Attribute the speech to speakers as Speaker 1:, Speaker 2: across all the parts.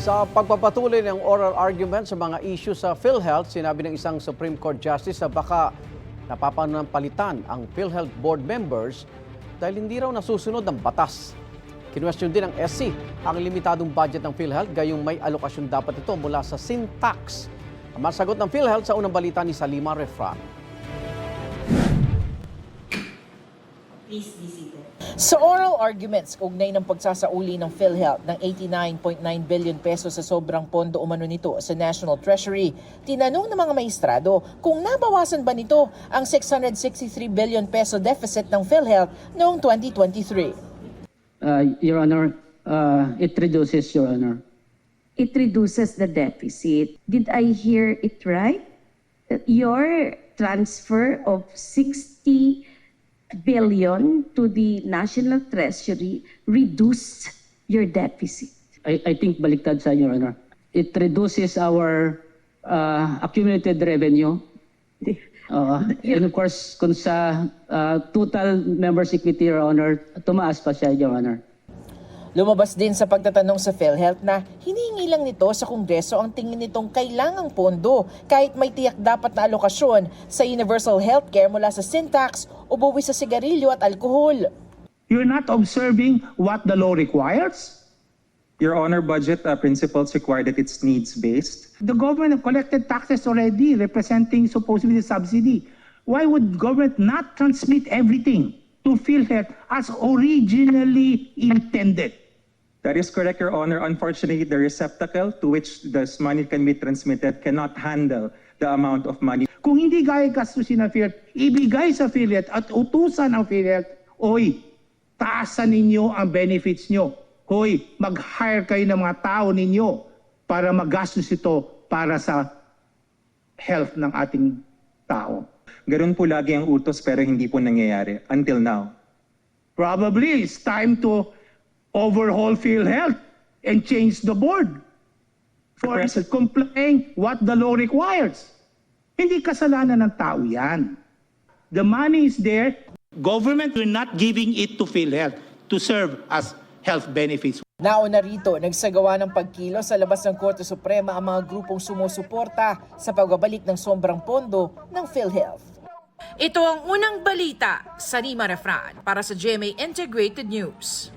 Speaker 1: Sa pagpapatuloy ng oral argument sa mga issue sa PhilHealth, sinabi ng isang Supreme Court Justice na baka napapanampalitan ang PhilHealth board members dahil hindi raw nasusunod ng batas. Kinwestiyon din ng SC ang limitadong budget ng PhilHealth gayong may alokasyon dapat ito mula sa sin tax. Ang masagot ng PhilHealth sa unang balita ni Salima Refran.
Speaker 2: Please be seated.
Speaker 3: Sa oral arguments, kaugnay ng pagsasauli ng PhilHealth ng 89.9 billion pesos sa sobrang pondo umano nito sa National Treasury, tinanong ng mga maestrado kung nabawasan ba nito ang 663 billion peso deficit ng PhilHealth noong 2023.
Speaker 4: Your Honor, it reduces, Your Honor.
Speaker 2: It reduces the deficit. Did I hear it right? Your transfer of 60 billion to the National Treasury reduced your deficit.
Speaker 4: I think baliktad sa Your Honor. It reduces our accumulated revenue. And of course, kung sa total members' equity, Your Honor, tumaas pa siya, Your Honor.
Speaker 3: Lumabas din sa pagtatanong sa PhilHealth na hinihingi lang nito sa Kongreso ang tingin nitong kailangang pondo kahit may tiyak dapat na alokasyon sa universal healthcare mula sa sin tax o buwi sa sigarilyo at alkohol.
Speaker 5: You're not observing what the law requires.
Speaker 6: Your Honor, budget principles require that it's needs-based.
Speaker 5: The government have collected taxes already representing supposedly the subsidy. Why would government not transmit everything to PhilHealth as originally intended?
Speaker 6: That is correct, Your Honor. Unfortunately, the receptacle to which this money can be transmitted cannot handle the amount of money.
Speaker 5: Kung hindi kaya gastusin ng PhilHealth, ibigay sa PhilHealth at utusan ng PhilHealth, oy, taasan ninyo ang benefits nyo. Hoy, mag-hire kayo ng mga tao ninyo para magastos ito para sa health ng ating tao.
Speaker 6: Ganun po lagi ang utos pero hindi po nangyayari until now.
Speaker 5: Probably it's time to overhaul PhilHealth and change the board for complying what the law requires. Hindi kasalanan ng tao yan. The money is there. Government will not giving it to PhilHealth to serve as health benefits.
Speaker 3: Nauna rito, nagsagawa ng pagkilo sa labas ng Korte Suprema ang mga grupong sumusuporta sa pagbabalik ng sobrang pondo ng PhilHealth. Ito ang unang balita sa Salima Refran para sa GMA Integrated News.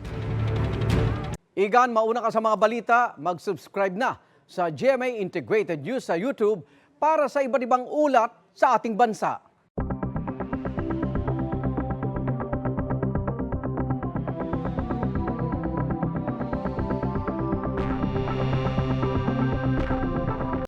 Speaker 1: Igan, mauna ka sa mga balita, mag-subscribe na sa GMA Integrated News sa YouTube para sa iba't ibang ulat sa ating bansa.